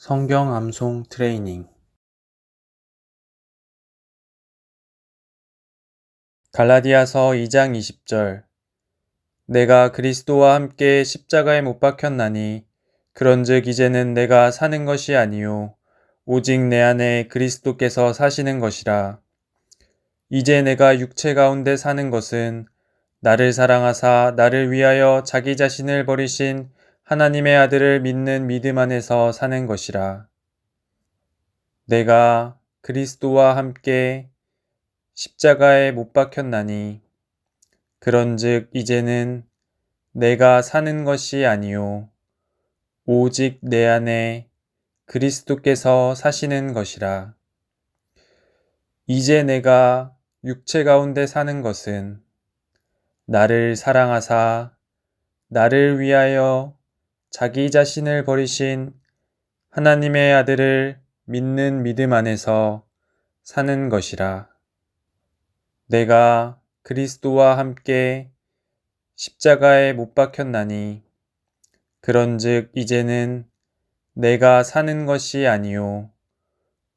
성경 암송 트레이닝. 갈라디아서 2장 20절. 내가 그리스도와 함께 십자가에 못 박혔나니 그런즉 이제는 내가 사는 것이 아니요 오직 내 안에 그리스도께서 사시는 것이라. 이제 내가 육체 가운데 사는 것은 나를 사랑하사 나를 위하여 자기 자신을 버리신 하나님의 아들을 믿는 믿음 안에서 사는 것이라. 내가 그리스도와 함께 십자가에 못 박혔나니 그런즉 이제는 내가 사는 것이 아니요 오직 내 안에 그리스도께서 사시는 것이라. 이제 내가 육체 가운데 사는 것은 나를 사랑하사 나를 위하여 자기 자신을 버리신 하나님의 아들을 믿는 믿음 안에서 사는 것이라. 내가 그리스도와 함께 십자가에 못 박혔나니 그런즉 이제는 내가 사는 것이 아니요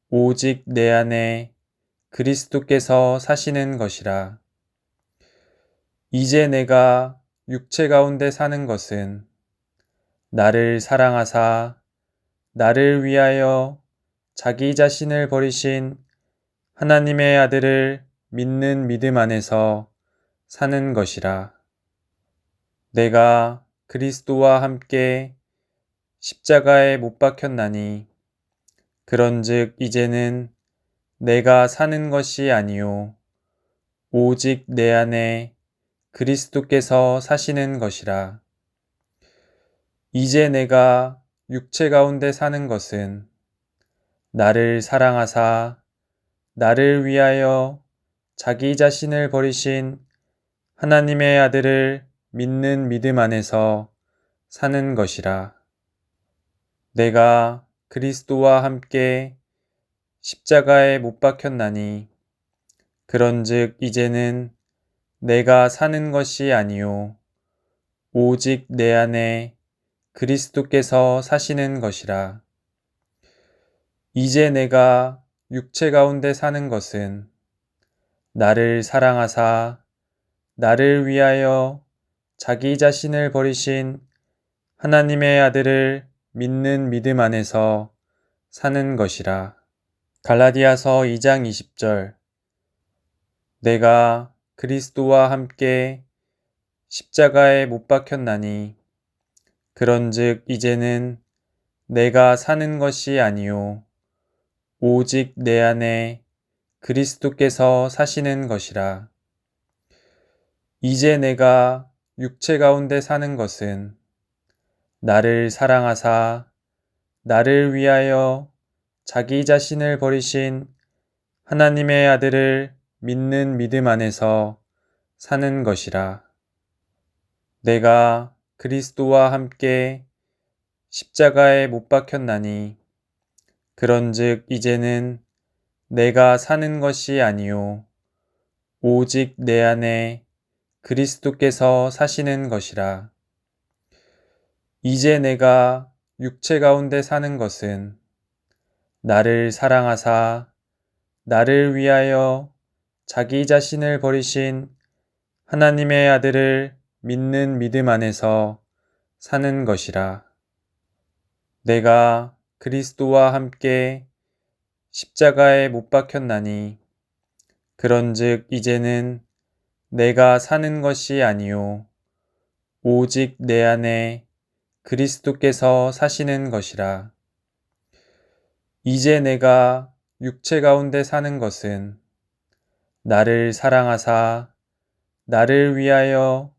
오직 내 안에 그리스도께서 사시는 것이라. 이제 내가 육체 가운데 사는 것은 나를 사랑하사 나를 위하여 자기 자신을 버리신 하나님의 아들을 믿는 믿음 안에서 사는 것이라. 내가 그리스도와 함께 십자가에 못 박혔나니 그런즉 이제는 내가 사는 것이 아니요 오직 내 안에 그리스도께서 사시는 것이라. 이제 내가 육체 가운데 사는 것은 나를 사랑하사 나를 위하여 자기 자신을 버리신 하나님의 아들을 믿는 믿음 안에서 사는 것이라. 내가 그리스도와 함께 십자가에 못 박혔나니 그런즉 이제는 내가 사는 것이 아니요 오직 내 안에 그리스도께서 사시는 것이라. 이제 내가 육체 가운데 사는 것은 나를 사랑하사 나를 위하여 자기 자신을 버리신 하나님의 아들을 믿는 믿음 안에서 사는 것이라. 갈라디아서 2장 20절. 내가 그리스도와 함께 십자가에 못 박혔나니 그런즉 이제는 내가 사는 것이 아니요 오직 내 안에 그리스도께서 사시는 것이라. 이제 내가 육체 가운데 사는 것은 나를 사랑하사 나를 위하여 자기 자신을 버리신 하나님의 아들을 믿는 믿음 안에서 사는 것이라. 내가 그리스도와 함께 십자가에 못 박혔나니 그런즉 이제는 내가 사는 것이 아니요 오직 내 안에 그리스도께서 사시는 것이라. 이제 내가 육체 가운데 사는 것은 나를 사랑하사 나를 위하여 자기 자신을 버리신 하나님의 아들을 믿는 믿음 안에서 사는 것이라. 내가 그리스도와 함께 십자가에 못 박혔나니 그런즉 이제는 내가 사는 것이 아니요 오직 내 안에 그리스도께서 사시는 것이라. 이제 내가 육체 가운데 사는 것은 나를 사랑하사 나를 위하여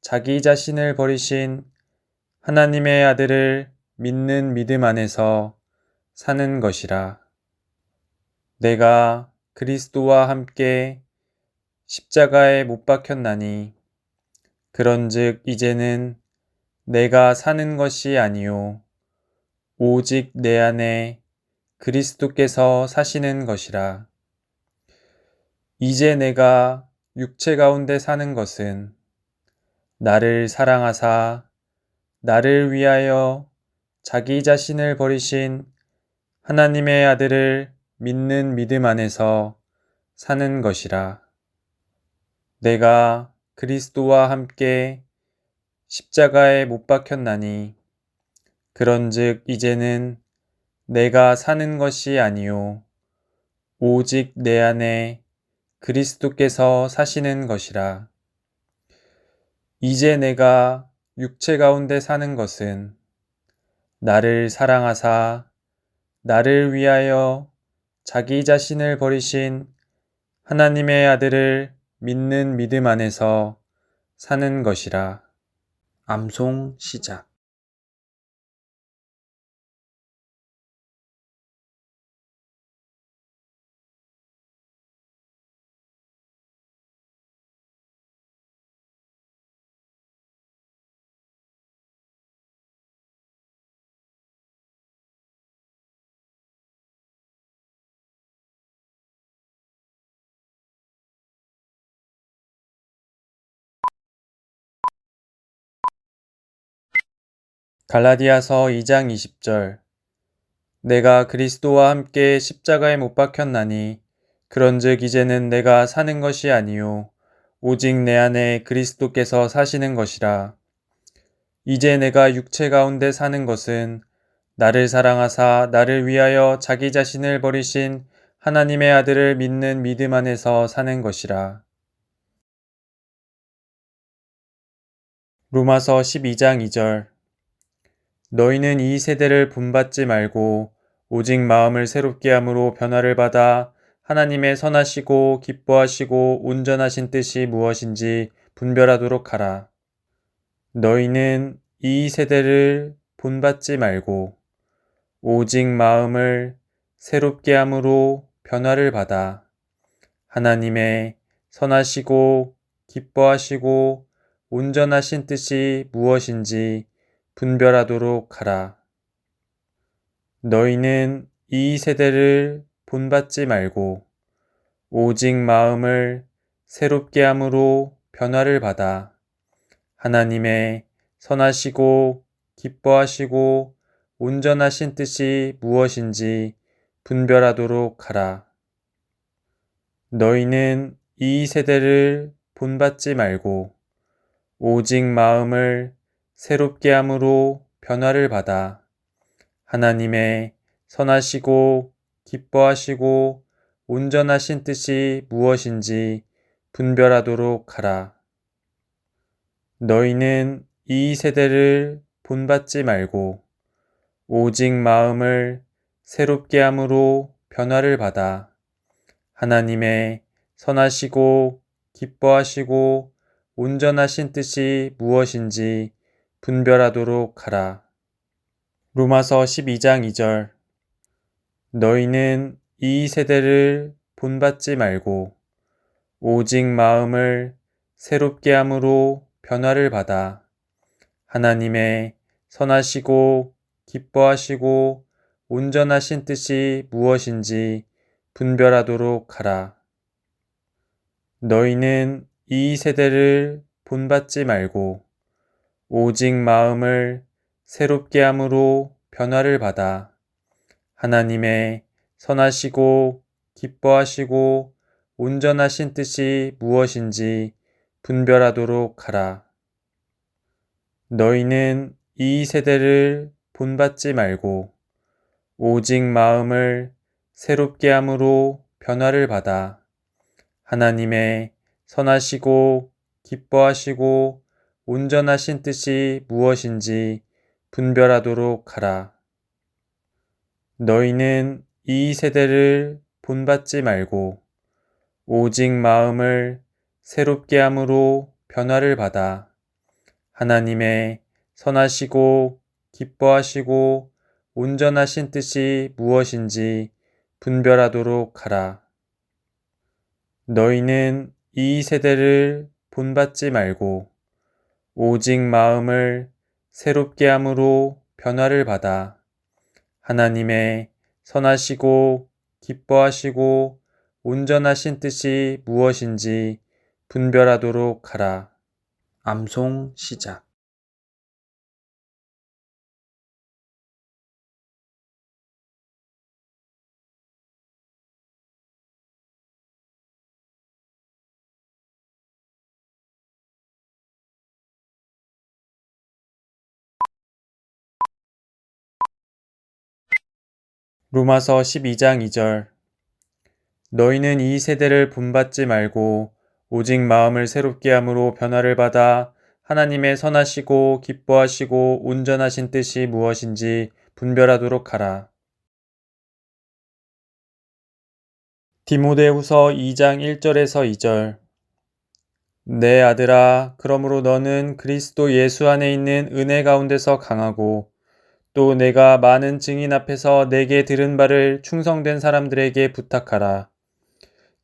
자기 자신을 버리신 하나님의 아들을 믿는 믿음 안에서 사는 것이라. 내가 그리스도와 함께 십자가에 못 박혔나니 그런즉 이제는 내가 사는 것이 아니요 오직 내 안에 그리스도께서 사시는 것이라. 이제 내가 육체 가운데 사는 것은 나를 사랑하사 나를 위하여 자기 자신을 버리신 하나님의 아들을 믿는 믿음 안에서 사는 것이라. 내가 그리스도와 함께 십자가에 못 박혔나니 그런즉 이제는 내가 사는 것이 아니요 오직 내 안에 그리스도께서 사시는 것이라. 이제 내가 육체 가운데 사는 것은 나를 사랑하사 나를 위하여 자기 자신을 버리신 하나님의 아들을 믿는 믿음 안에서 사는 것이라. 암송 시작. 갈라디아서 2장 20절. 내가 그리스도와 함께 십자가에 못 박혔나니 그런즉 이제는 내가 사는 것이 아니요 오직 내 안에 그리스도께서 사시는 것이라. 이제 내가 육체 가운데 사는 것은 나를 사랑하사 나를 위하여 자기 자신을 버리신 하나님의 아들을 믿는 믿음 안에서 사는 것이라. 로마서 12장 2절. 너희는 이 세대를 본받지 말고 오직 마음을 새롭게 함으로 변화를 받아 하나님의 선하시고 기뻐하시고 온전하신 뜻이 무엇인지 분별하도록 하라. 너희는 이 세대를 본받지 말고 오직 마음을 새롭게 함으로 변화를 받아 하나님의 선하시고 기뻐하시고 온전하신 뜻이 무엇인지 분별하도록 하라. 너희는 이 세대를 본받지 말고 오직 마음을 새롭게 함으로 변화를 받아 하나님의 선하시고 기뻐하시고 온전하신 뜻이 무엇인지 분별하도록 하라. 너희는 이 세대를 본받지 말고 오직 마음을 새롭게 함으로 변화를 받아 하나님의 선하시고 기뻐하시고 온전하신 뜻이 무엇인지 분별하도록 하라. 너희는 이 세대를 본받지 말고 오직 마음을 새롭게 함으로 변화를 받아 하나님의 선하시고 기뻐하시고 온전하신 뜻이 무엇인지 분별하도록 하라. 로마서 12장 2절. 너희는 이 세대를 본받지 말고 오직 마음을 새롭게 함으로 변화를 받아 하나님의 선하시고 기뻐하시고 온전하신 뜻이 무엇인지 분별하도록 하라. 너희는 이 세대를 본받지 말고 오직 마음을 새롭게 함으로 변화를 받아 하나님의 선하시고 기뻐하시고 온전하신 뜻이 무엇인지 분별하도록 하라. 너희는 이 세대를 본받지 말고 오직 마음을 새롭게 함으로 변화를 받아 하나님의 선하시고 기뻐하시고 온전하신 뜻이 무엇인지 분별하도록 하라. 너희는 이 세대를 본받지 말고 오직 마음을 새롭게 함으로 변화를 받아 하나님의 선하시고 기뻐하시고 온전하신 뜻이 무엇인지 분별하도록 하라. 너희는 이 세대를 본받지 말고 오직 마음을 새롭게 함으로 변화를 받아 하나님의 선하시고 기뻐하시고 온전하신 뜻이 무엇인지 분별하도록 하라. 암송 시작. 로마서 12장 2절. 너희는 이 세대를 본받지 말고 오직 마음을 새롭게 함으로 변화를 받아 하나님의 선하시고 기뻐하시고 온전하신 뜻이 무엇인지 분별하도록 하라. 디모데후서 2장 1절에서 2절. 내 아들아, 그러므로 너는 그리스도 예수 안에 있는 은혜 가운데서 강하고 또 내가 많은 증인 앞에서 내게 들은 바를 충성된 사람들에게 부탁하라.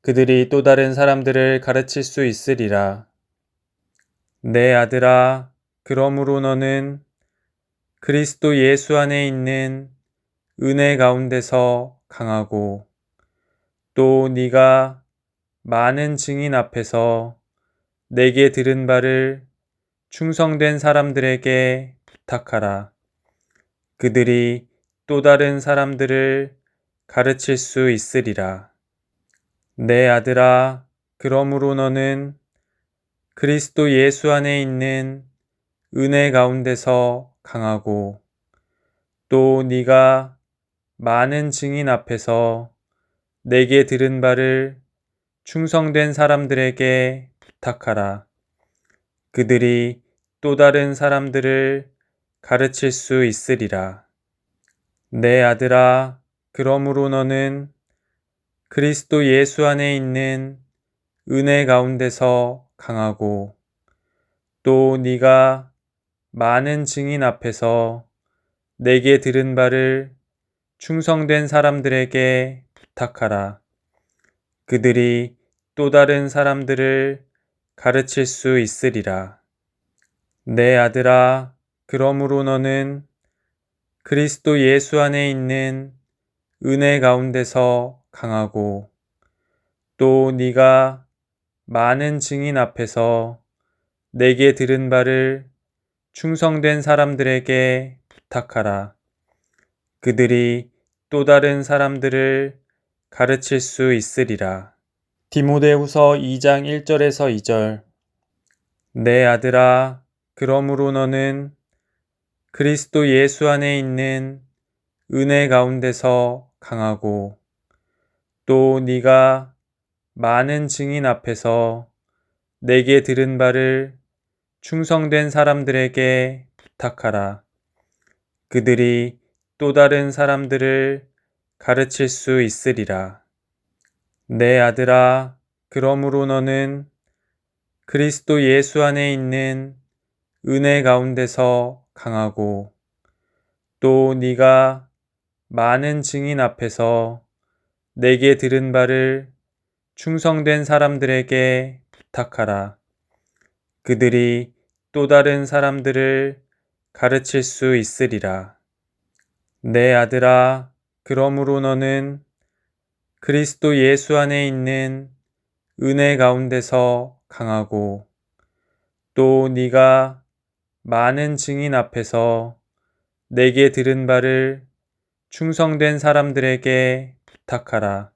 그들이 또 다른 사람들을 가르칠 수 있으리라. 내 아들아, 그러므로 너는 그리스도 예수 안에 있는 은혜 가운데서 강하고 또 네가 많은 증인 앞에서 내게 들은 바를 충성된 사람들에게 부탁하라. 그들이 또 다른 사람들을 가르칠 수 있으리라. 내 아들아, 그러므로 너는 그리스도 예수 안에 있는 은혜 가운데서 강하고 또 네가 많은 증인 앞에서 내게 들은 바를 충성된 사람들에게 부탁하라. 그들이 또 다른 사람들을 가르칠 수 있으리라. 내 아들아, 그러므로 너는 그리스도 예수 안에 있는 은혜 가운데서 강하고 또 네가 많은 증인 앞에서 내게 들은 바를 충성된 사람들에게 부탁하라. 그들이 또 다른 사람들을 가르칠 수 있으리라. 내 아들아, 그러므로 너는 그리스도 예수 안에 있는 은혜 가운데서 강하고 또 네가 많은 증인 앞에서 내게 들은 바를 충성된 사람들에게 부탁하라. 그들이 또 다른 사람들을 가르칠 수 있으리라. 디모데후서 2장 1절에서 2절. 내 아들아, 그러므로 너는 그리스도 예수 안에 있는 은혜 가운데서 강하고 또 네가 많은 증인 앞에서 내게 들은 바를 충성된 사람들에게 부탁하라. 그들이 또 다른 사람들을 가르칠 수 있으리라. 내 아들아, 그러므로 너는 그리스도 예수 안에 있는 은혜 가운데서 강하고 또 네가 많은 증인 앞에서 내게 들은 바를 충성된 사람들에게 부탁하라. 그들이 또 다른 사람들을 가르칠 수 있으리라. 내 아들아, 그러므로 너는 그리스도 예수 안에 있는 은혜 가운데서 강하고 또 네가 많은 증인 앞에서 내게 들은 바를 충성된 사람들에게 부탁하라.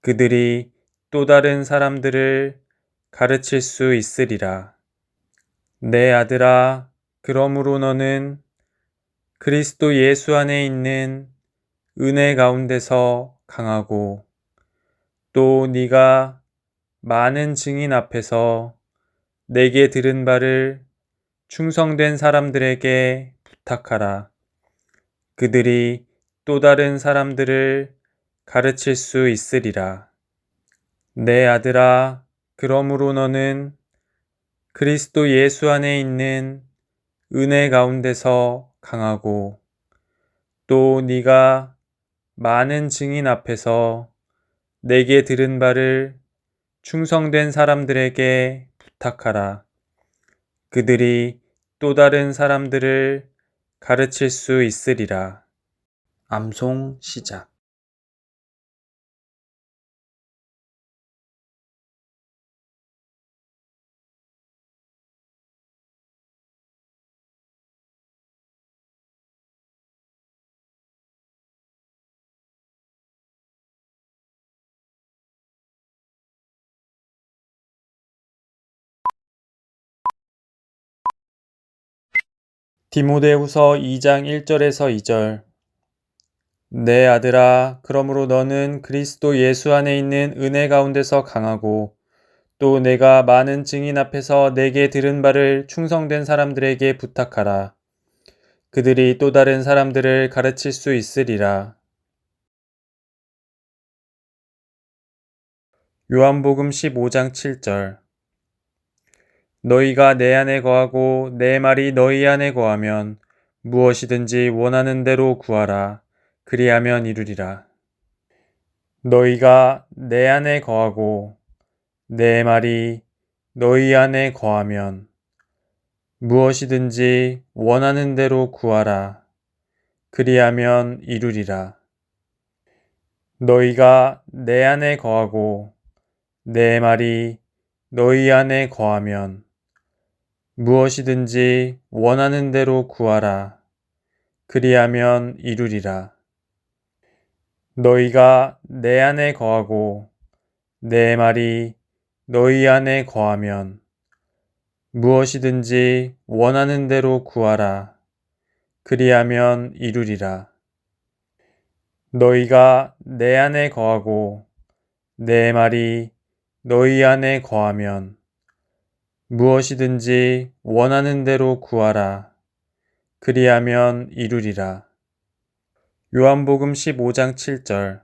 그들이 또 다른 사람들을 가르칠 수 있으리라. 내 아들아, 그러므로 너는 그리스도 예수 안에 있는 은혜 가운데서 강하고 또 네가 많은 증인 앞에서 내게 들은 바를 충성된 사람들에게 부탁하라. 그들이 또 다른 사람들을 가르칠 수 있으리라. 내 아들아, 그러므로 너는 그리스도 예수 안에 있는 은혜 가운데서 강하고 또 네가 많은 증인 앞에서 내게 들은 바를 충성된 사람들에게 부탁하라. 그들이 또 다른 사람들을 가르칠 수 있으리라. 암송 시작. 디모데후서 2장 1절에서 2절. 내 아들아, 그러므로 너는 그리스도 예수 안에 있는 은혜 가운데서 강하고 또 내가 많은 증인 앞에서 내게 들은 바를 충성된 사람들에게 부탁하라. 그들이 또 다른 사람들을 가르칠 수 있으리라. 요한복음 15장 7절. 너희가 내 안에 거하고 내 말이 너희 안에 거하면 무엇이든지 원하는 대로 구하라. 그리하면 이루리라. 너희가 내 안에 거하고 내 말이 너희 안에 거하면 무엇이든지 원하는 대로 구하라. 그리하면 이루리라. 너희가 내 안에 거하고 내 말이 너희 안에 거하면 무엇이든지 원하는 대로 구하라. 그리하면 이루리라. 너희가 내 안에 거하고 내 말이 너희 안에 거하면 무엇이든지 원하는 대로 구하라. 그리하면 이루리라. 너희가 내 안에 거하고 내 말이 너희 안에 거하면 무엇이든지 원하는 대로 구하라. 그리하면 이루리라. 요한복음 15장 7절.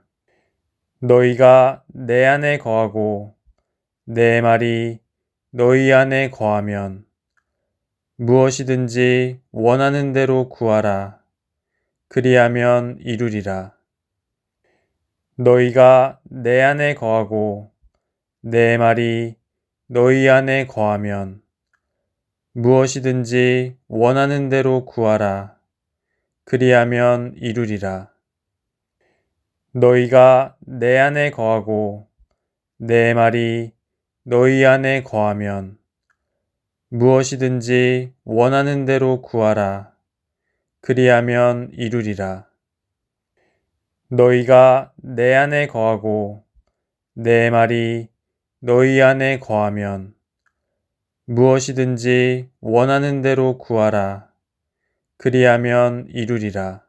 너희가 내 안에 거하고 내 말이 너희 안에 거하면 무엇이든지 원하는 대로 구하라. 그리하면 이루리라. 너희가 내 안에 거하고 내 말이 너희 안에 거하면 무엇이든지 원하는 대로 구하라. 그리하면 이루리라. 너희가 내 안에 거하고 내 말이 너희 안에 거하면 무엇이든지 원하는 대로 구하라. 그리하면 이루리라. 너희가 내 안에 거하고 내 말이 너희 안에 거하면 무엇이든지 원하는 대로 구하라. 그리하면 이루리라.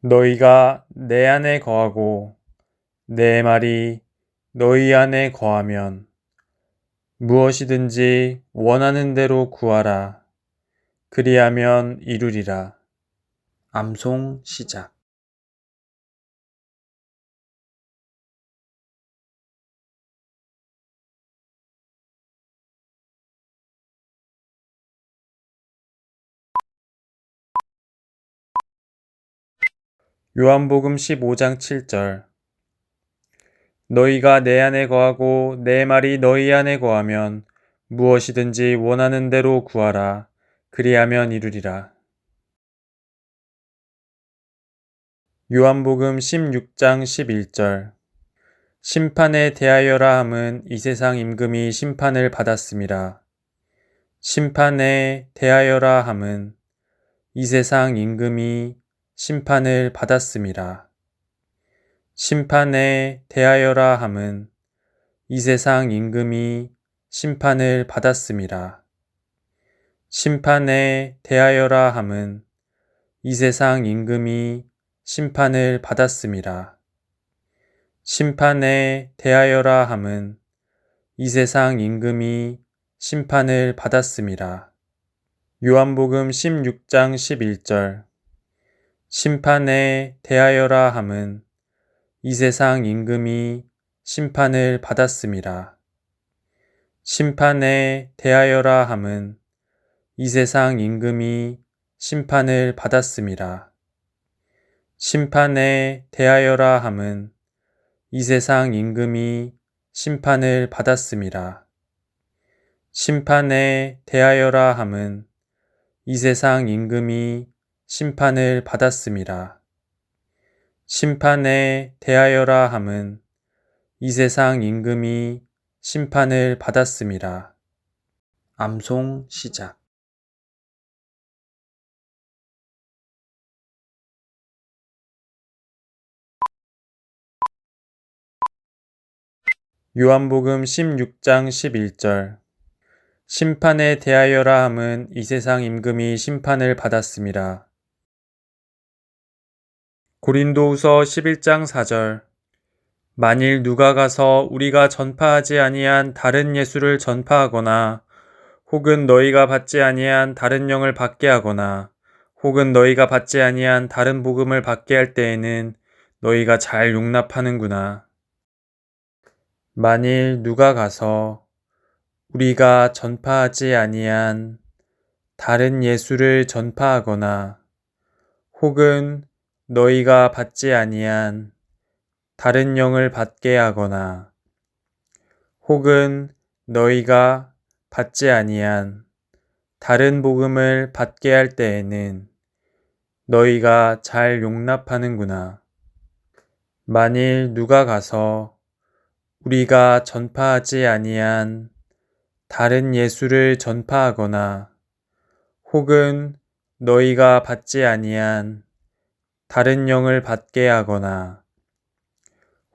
너희가 내 안에 거하고 내 말이 너희 안에 거하면 무엇이든지 원하는 대로 구하라. 그리하면 이루리라. 암송 시작. 요한복음 15장 7절. 너희가 내 안에 거하고 내 말이 너희 안에 거하면 무엇이든지 원하는 대로 구하라. 그리하면 이루리라. 요한복음 16장 11절. 심판에 대하여라 함은 이 세상 임금이 심판을 받았음이라. 심판에 대하여라 함은 이 세상 임금이 심판을 받았음이라. 심판에 대하여라 함은 이 세상 임금이 심판을 받았음이라. 심판에 대하여라 함은 이 세상 임금이 심판을 받았음이라. 심판에 대하여라 함은 이 세상 임금이 심판을 받았음이라. 요한복음 16장 11절. 심판에 대하여라 함은 이 세상 임금이 심판을 받았음이라. 심판에 대하여라 함은 이 세상 임금이 심판을 받았음이라. 심판에 대하여라 함은 이 세상 임금이 심판을 받았음이라. 심판에 대하여라 함은 이 세상 임금이 심판을 받았음이라. 심판에 대하여라 함은 이 세상 임금이 심판을 받았음이라. 암송 시작. 요한복음 16장 11절. 심판에 대하여라 함은 이 세상 임금이 심판을 받았음이라. 고린도후서 11장 4절. 만일 누가 가서 우리가 전파하지 아니한 다른 예수를 전파하거나 혹은 너희가 받지 아니한 다른 영을 받게 하거나 혹은 너희가 받지 아니한 다른 복음을 받게 할 때에는 너희가 잘 용납하는구나. 만일 누가 가서 우리가 전파하지 아니한 다른 예수를 전파하거나 혹은 너희가 받지 아니한 다른 영을 받게 하거나 혹은 너희가 받지 아니한 다른 복음을 받게 할 때에는 너희가 잘 용납하는구나. 만일 누가 가서 우리가 전파하지 아니한 다른 예수를 전파하거나 혹은 너희가 받지 아니한 다른 영을 받게 하거나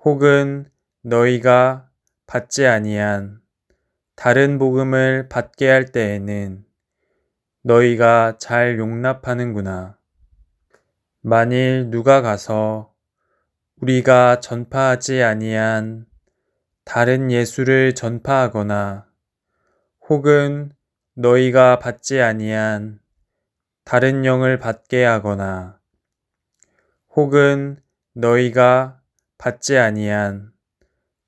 혹은 너희가 받지 아니한 다른 복음을 받게 할 때에는 너희가 잘 용납하는구나. 만일 누가 가서 우리가 전파하지 아니한 다른 예수를 전파하거나 혹은 너희가 받지 아니한 다른 영을 받게 하거나 혹은 너희가 받지 아니한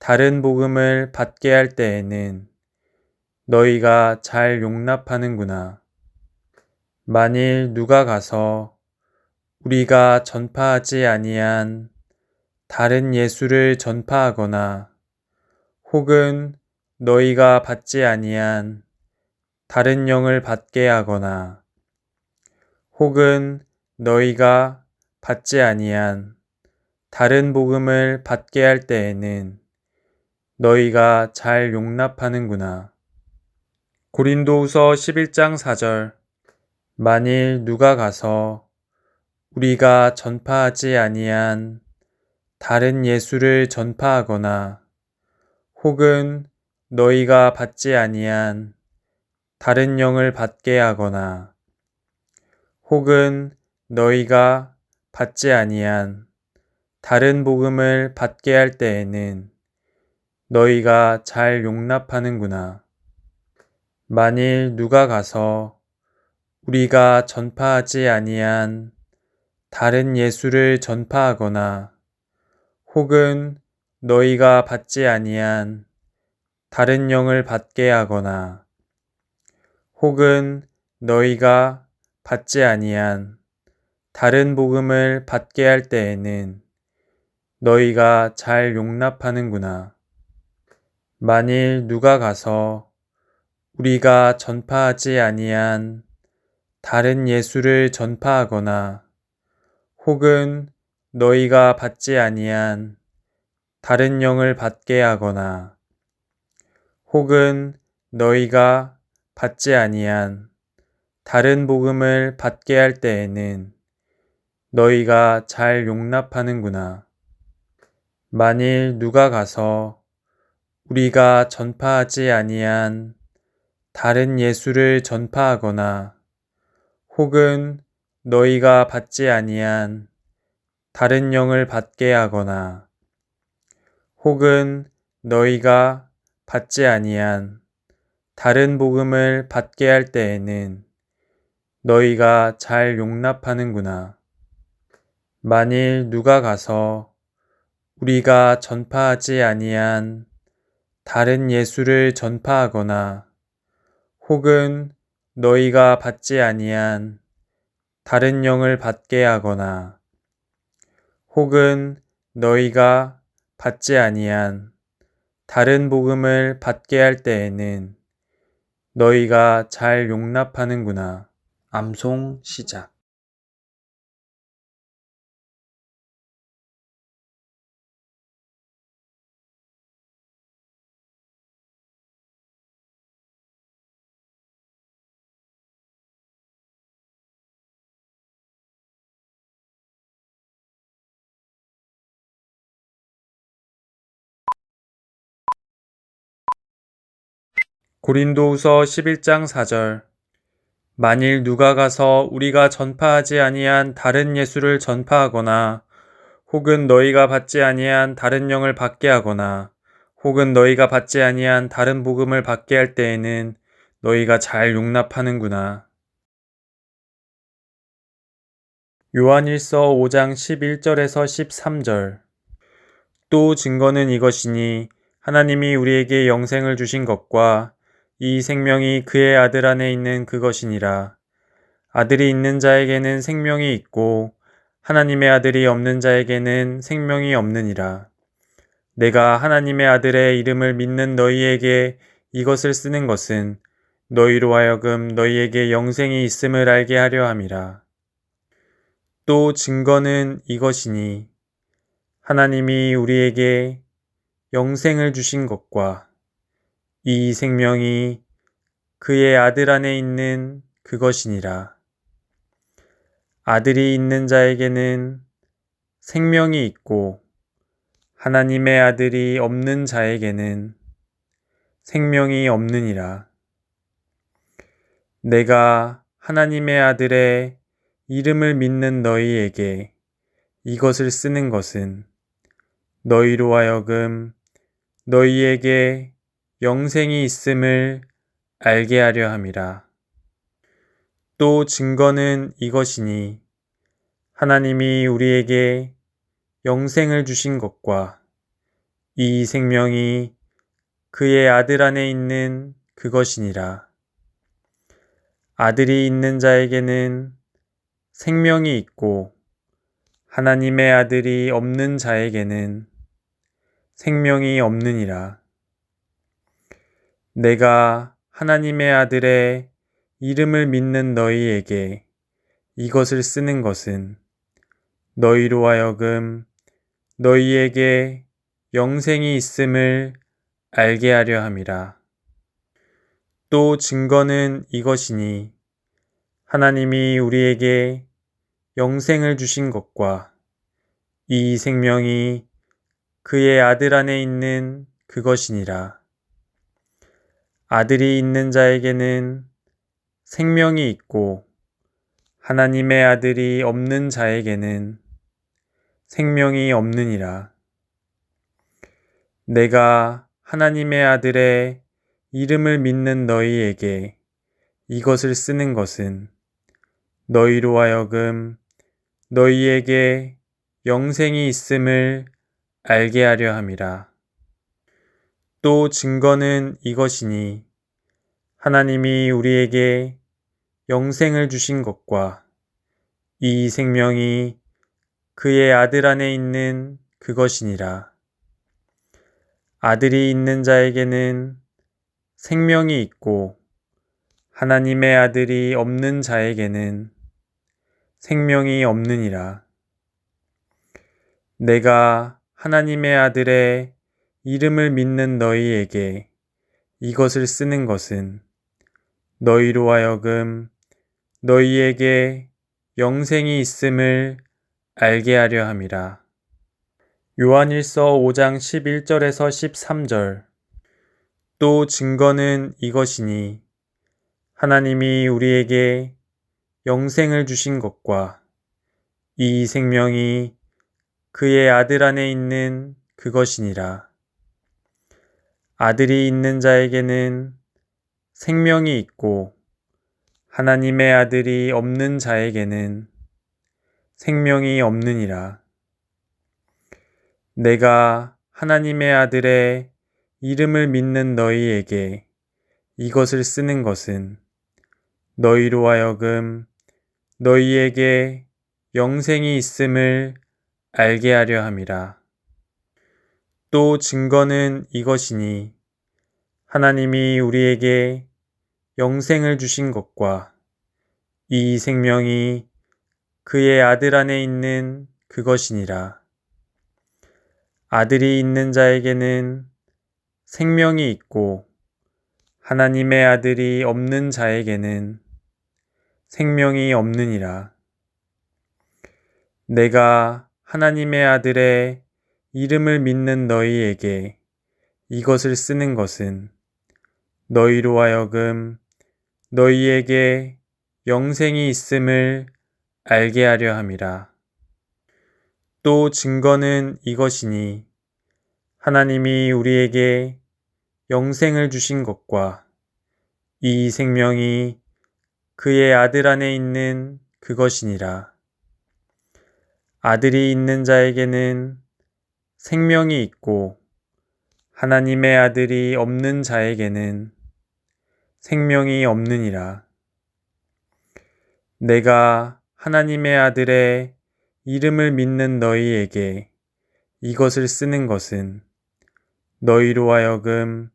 다른 복음을 받게 할 때에는 너희가 잘 용납하는구나. 만일 누가 가서 우리가 전파하지 아니한 다른 예수를 전파하거나 혹은 너희가 받지 아니한 다른 영을 받게 하거나 혹은 너희가 받지 아니한 다른 복음을 받게 할 때에는 너희가 잘 용납하는구나. 고린도후서 11장 4절. 만일 누가 가서 우리가 전파하지 아니한 다른 예수를 전파하거나 혹은 너희가 받지 아니한 다른 영을 받게 하거나 혹은 너희가 받지 아니한 다른 복음을 받게 할 때에는 너희가 잘 용납하는구나. 만일 누가 가서 우리가 전파하지 아니한 다른 예수를 전파하거나 혹은 너희가 받지 아니한 다른 영을 받게 하거나 혹은 너희가 받지 아니한 다른 복음을 받게 할 때에는 너희가 잘 용납하는구나. 만일 누가 가서 우리가 전파하지 아니한 다른 예수를 전파하거나 혹은 너희가 받지 아니한 다른 영을 받게 하거나 혹은 너희가 받지 아니한 다른 복음을 받게 할 때에는 너희가 잘 용납하는구나. 만일 누가 가서 우리가 전파하지 아니한 다른 예수를 전파하거나 혹은 너희가 받지 아니한 다른 영을 받게 하거나 혹은 너희가 받지 아니한 다른 복음을 받게 할 때에는 너희가 잘 용납하는구나. 만일 누가 가서 우리가 전파하지 아니한 다른 예수를 전파하거나 혹은 너희가 받지 아니한 다른 영을 받게 하거나 혹은 너희가 받지 아니한 다른 복음을 받게 할 때에는 너희가 잘 용납하는구나. 암송 시작. 고린도후서 11장 4절. 만일 누가 가서 우리가 전파하지 아니한 다른 예수를 전파하거나 혹은 너희가 받지 아니한 다른 영을 받게 하거나 혹은 너희가 받지 아니한 다른 복음을 받게 할 때에는 너희가 잘 용납하는구나. 요한일서 5장 11절에서 13절. 또 증거는 이것이니 하나님이 우리에게 영생을 주신 것과 이 생명이 그의 아들 안에 있는 그것이니라. 아들이 있는 자에게는 생명이 있고 하나님의 아들이 없는 자에게는 생명이 없느니라. 내가 하나님의 아들의 이름을 믿는 너희에게 이것을 쓰는 것은 너희로 하여금 너희에게 영생이 있음을 알게 하려 함이라. 또 증거는 이것이니 하나님이 우리에게 영생을 주신 것과 이 생명이 그의 아들 안에 있는 그것이니라. 아들이 있는 자에게는 생명이 있고 하나님의 아들이 없는 자에게는 생명이 없느니라. 내가 하나님의 아들의 이름을 믿는 너희에게 이것을 쓰는 것은 너희로 하여금 너희에게 영생이 있음을 알게 하려 함이라. 또 증거는 이것이니 하나님이 우리에게 영생을 주신 것과 이 생명이 그의 아들 안에 있는 그것이니라. 아들이 있는 자에게는 생명이 있고 하나님의 아들이 없는 자에게는 생명이 없느니라. 내가 하나님의 아들의 이름을 믿는 너희에게 이것을 쓰는 것은 너희로 하여금 너희에게 영생이 있음을 알게 하려 함이라. 또 증거는 이것이니 하나님이 우리에게 영생을 주신 것과 이 생명이 그의 아들 안에 있는 그것이니라. 아들이 있는 자에게는 생명이 있고 하나님의 아들이 없는 자에게는 생명이 없느니라. 내가 하나님의 아들의 이름을 믿는 너희에게 이것을 쓰는 것은 너희로 하여금 너희에게 영생이 있음을 알게 하려 함이라. 또 증거는 이것이니 하나님이 우리에게 영생을 주신 것과 이 생명이 그의 아들 안에 있는 그것이니라. 아들이 있는 자에게는 생명이 있고 하나님의 아들이 없는 자에게는 생명이 없느니라. 내가 하나님의 아들의 이름을 믿는 너희에게 이것을 쓰는 것은 너희로 하여금 너희에게 영생이 있음을 알게 하려 함이라. 요한일서 5장 11절에서 13절. 또 증거는 이것이니 하나님이 우리에게 영생을 주신 것과 이 생명이 그의 아들 안에 있는 그것이니라. 아들이 있는 자에게는 생명이 있고 하나님의 아들이 없는 자에게는 생명이 없느니라. 내가 하나님의 아들의 이름을 믿는 너희에게 이것을 쓰는 것은 너희로 하여금 너희에게 영생이 있음을 알게 하려 함이라. 또 증거는 이것이니 하나님이 우리에게 영생을 주신 것과 이 생명이 그의 아들 안에 있는 그것이니라. 아들이 있는 자에게는 생명이 있고 하나님의 아들이 없는 자에게는 생명이 없느니라. 내가 하나님의 아들의 이름을 믿는 너희에게 이것을 쓰는 것은 너희로 하여금 너희에게 영생이 있음을 알게 하려 함이라. 또 증거는 이것이니 하나님이 우리에게 영생을 주신 것과 이 생명이 그의 아들 안에 있는 그것이니라. 아들이 있는 자에게는 생명이 있고 하나님의 아들이 없는 자에게는 생명이 없느니라. 내가 하나님의 아들의 이름을 믿는 너희에게 이것을 쓰는 것은 너희로 하여금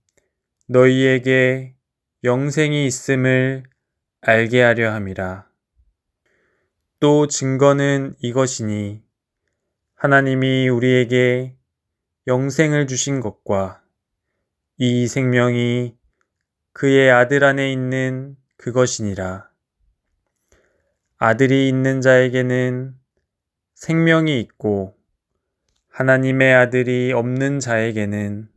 너희에게 영생이 있음을 알게 하려 함이라. 또 증거는 이것이니 하나님이 우리에게 영생을 주신 것과 이 생명이 그의 아들 안에 있는 그것이니라. 아들이 있는 자에게는 생명이 있고 하나님의 아들이 없는 자에게는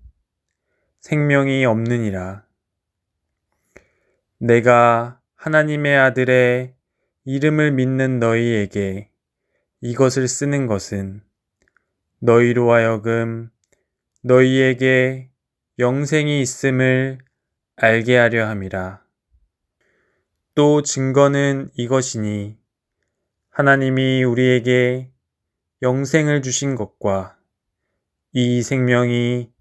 생명이 없느니라. 내가 하나님의 아들의 이름을 믿는 너희에게 이것을 쓰는 것은 너희로 하여금 너희에게 영생이 있음을 알게 하려 함이라. 또 증거는 이것이니 하나님이 우리에게 영생을 주신 것과 이 생명이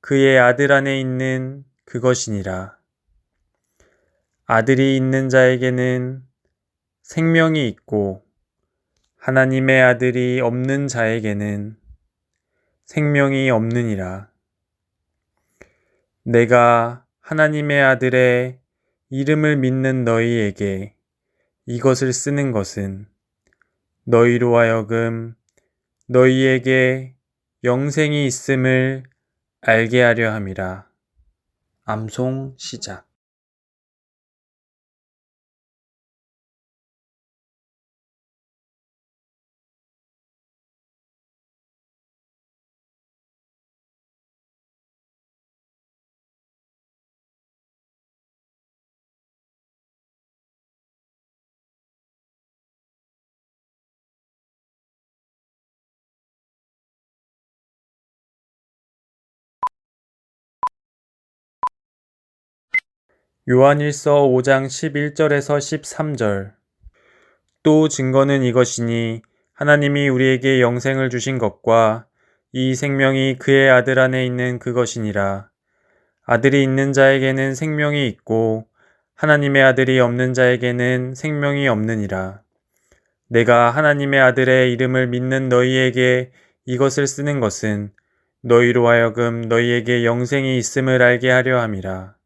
그의 아들 안에 있는 그것이니라. 아들이 있는 자에게는 생명이 있고 하나님의 아들이 없는 자에게는 생명이 없느니라. 내가 하나님의 아들의 이름을 믿는 너희에게 이것을 쓰는 것은 너희로 하여금 너희에게 영생이 있음을 알게 하려 함이라. 암송 시작. 요한일서 5장 11절에서 13절. 또 증거는 이것이니 하나님이 우리에게 영생을 주신 것과 이 생명이 그의 아들 안에 있는 그것이니라. 아들이 있는 자에게는 생명이 있고 하나님의 아들이 없는 자에게는 생명이 없느니라. 내가 하나님의 아들의 이름을 믿는 너희에게 이것을 쓰는 것은 너희로 하여금 너희에게 영생이 있음을 알게 하려 함이라.